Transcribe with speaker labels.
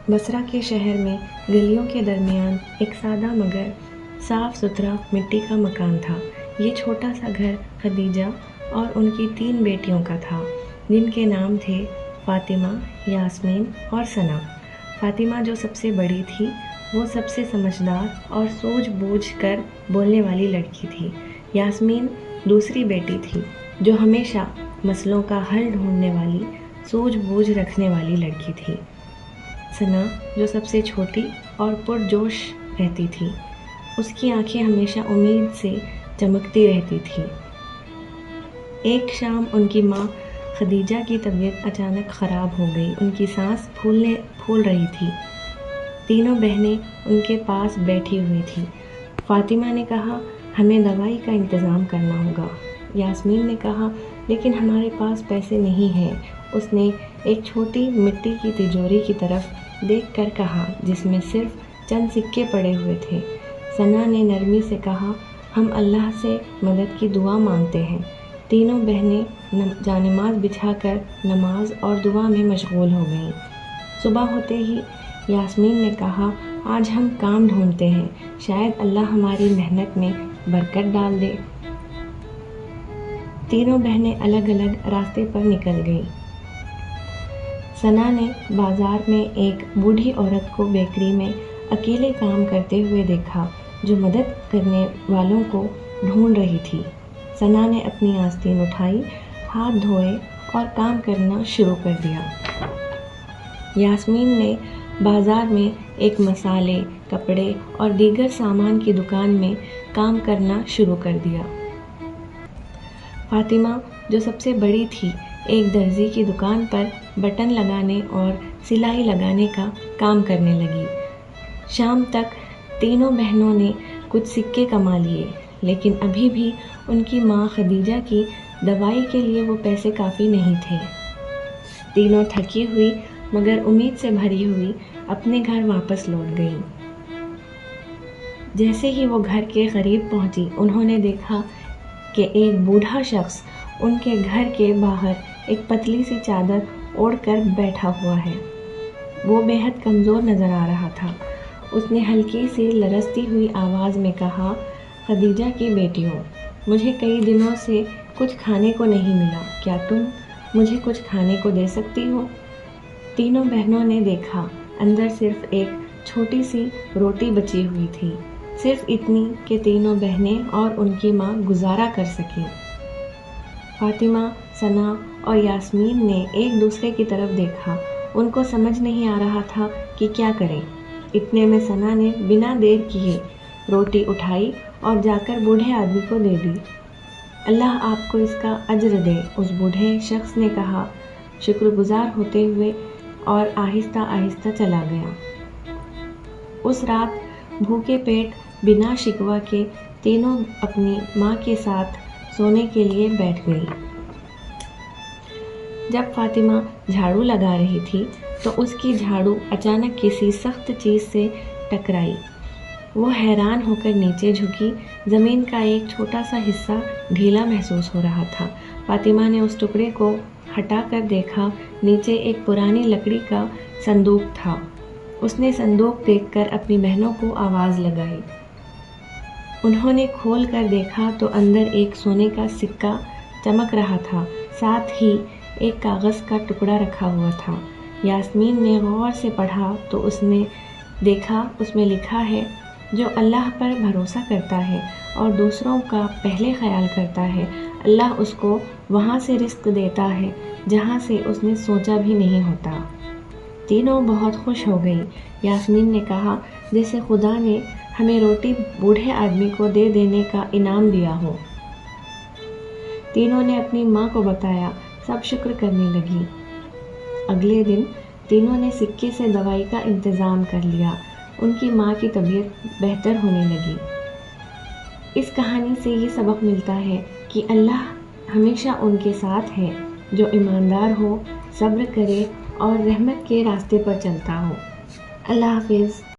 Speaker 1: بصرہ کے شہر میں گلیوں کے درمیان ایک سادہ مگر صاف ستھرا مٹی کا مکان تھا۔ یہ چھوٹا سا گھر خدیجہ اور ان کی 3 بیٹیوں کا تھا، جن کے نام تھے فاطمہ، یاسمین اور ثنا۔ فاطمہ جو سب سے بڑی تھی، وہ سب سے سمجھدار اور سوجھ بوجھ کر بولنے والی لڑکی تھی۔ یاسمین دوسری بیٹی تھی، جو ہمیشہ مسئلوں کا حل ڈھونڈنے والی، سوجھ بوجھ رکھنے والی لڑکی تھی۔ ثنا جو سب سے چھوٹی اور پرجوش رہتی تھی، اس کی آنکھیں ہمیشہ امید سے چمکتی رہتی تھیں۔ ایک شام ان کی ماں خدیجہ کی طبیعت اچانک خراب ہو گئی۔ ان کی سانس پھول رہی تھی۔ تینوں بہنیں ان کے پاس بیٹھی ہوئی تھیں۔ فاطمہ نے کہا، ہمیں دوائی کا انتظام کرنا ہوگا۔ یاسمین نے کہا، لیکن ہمارے پاس پیسے نہیں ہیں۔ اس نے ایک چھوٹی مٹی کی تجوری کی طرف دیکھ کر کہا، جس میں صرف چند سکے پڑے ہوئے تھے۔ ثنا نے نرمی سے کہا، ہم اللہ سے مدد کی دعا مانگتے ہیں۔ تینوں بہنیں جانماز بچھا کر نماز اور دعا میں مشغول ہو گئیں۔ صبح ہوتے ہی یاسمین نے کہا، آج ہم کام ڈھونڈتے ہیں، شاید اللہ ہماری محنت میں برکت ڈال دے۔ تینوں بہنیں الگ الگ راستے پر نکل گئیں۔ ثنا نے بازار میں ایک بوڑھی عورت کو بیکری میں اکیلے کام کرتے ہوئے دیکھا، جو مدد کرنے والوں کو ڈھونڈ رہی تھی۔ ثنا نے اپنی آستین اٹھائی، ہاتھ دھوئے اور کام کرنا شروع کر دیا۔ یاسمین نے بازار میں ایک مسالے، کپڑے اور دیگر سامان کی دکان میں کام کرنا شروع کر دیا۔ فاطمہ جو سب سے بڑی تھی، ایک درزی کی دکان پر بٹن لگانے اور سلائی لگانے کا کام کرنے لگی۔ شام تک تینوں بہنوں نے کچھ سکے کما لیے، لیکن ابھی بھی ان کی ماں خدیجہ کی دوائی کے لیے وہ پیسے کافی نہیں تھے۔ تینوں تھکی ہوئی مگر امید سے بھری ہوئی اپنے گھر واپس لوٹ گئیں۔ جیسے ہی وہ گھر کے قریب پہنچی، انہوں نے دیکھا کہ ایک بوڑھا شخص ان کے گھر کے باہر ایک پتلی سی چادر اوڑھ کر بیٹھا ہوا ہے۔ وہ بے حد کمزور نظر آ رہا تھا۔ اس نے ہلکی سی لرزتی ہوئی آواز میں کہا، خدیجہ کی بیٹیوں، مجھے کئی دنوں سے کچھ کھانے کو نہیں ملا، کیا تم مجھے کچھ کھانے کو دے سکتی ہو؟ تینوں بہنوں نے دیکھا، اندر صرف ایک چھوٹی سی روٹی بچی ہوئی تھی، صرف اتنی کہ تینوں بہنیں اور ان کی ماں گزارا کر سکیں۔ فاطمہ، ثنا اور یاسمین نے ایک دوسرے کی طرف دیکھا۔ ان کو سمجھ نہیں آ رہا تھا کہ کیا کریں۔ اتنے میں ثنا نے بنا دیر کیے روٹی اٹھائی اور جا کر بوڑھے آدمی کو دے دی۔ اللہ آپ کو اس کا اجر دے، اس بوڑھے شخص نے کہا، شکر گزار ہوتے ہوئے، اور آہستہ آہستہ چلا گیا۔ اس رات بھوکے پیٹ بنا شکوہ کے تینوں اپنی ماں کے ساتھ سونے کے لیے بیٹھ گئیں۔ جب فاطمہ جھاڑو لگا رہی تھی تو اس کی جھاڑو اچانک کسی سخت چیز سے ٹکرائی۔ وہ حیران ہو کر نیچے جھکی۔ زمین کا ایک چھوٹا سا حصہ ڈھیلا محسوس ہو رہا تھا۔ فاطمہ نے اس ٹکڑے کو ہٹا کر دیکھا، نیچے ایک پرانی لکڑی کا صندوق تھا۔ اس نے صندوق دیکھ کر اپنی بہنوں کو آواز لگائی۔ انہوں نے کھول کر دیکھا تو اندر ایک سونے کا سکہ چمک رہا تھا، ساتھ ہی ایک کاغذ کا ٹکڑا رکھا ہوا تھا۔ یاسمین نے غور سے پڑھا تو اس نے دیکھا اس میں لکھا ہے، جو اللہ پر بھروسہ کرتا ہے اور دوسروں کا پہلے خیال کرتا ہے، اللہ اس کو وہاں سے رزق دیتا ہے جہاں سے اس نے سوچا بھی نہیں ہوتا۔ تینوں بہت خوش ہو گئیں۔ یاسمین نے کہا، جیسے خدا نے ہمیں روٹی بوڑھے آدمی کو دے دینے کا انعام دیا ہو۔ تینوں نے اپنی ماں کو بتایا، سب شکر کرنے لگی۔ اگلے دن تینوں نے سکے سے دوائی کا انتظام کر لیا۔ ان کی ماں کی طبیعت بہتر ہونے لگی۔ اس کہانی سے یہ سبق ملتا ہے کہ اللہ ہمیشہ ان کے ساتھ ہے جو ایماندار ہو، صبر کرے اور رحمت کے راستے پر چلتا ہو۔ اللہ حافظ۔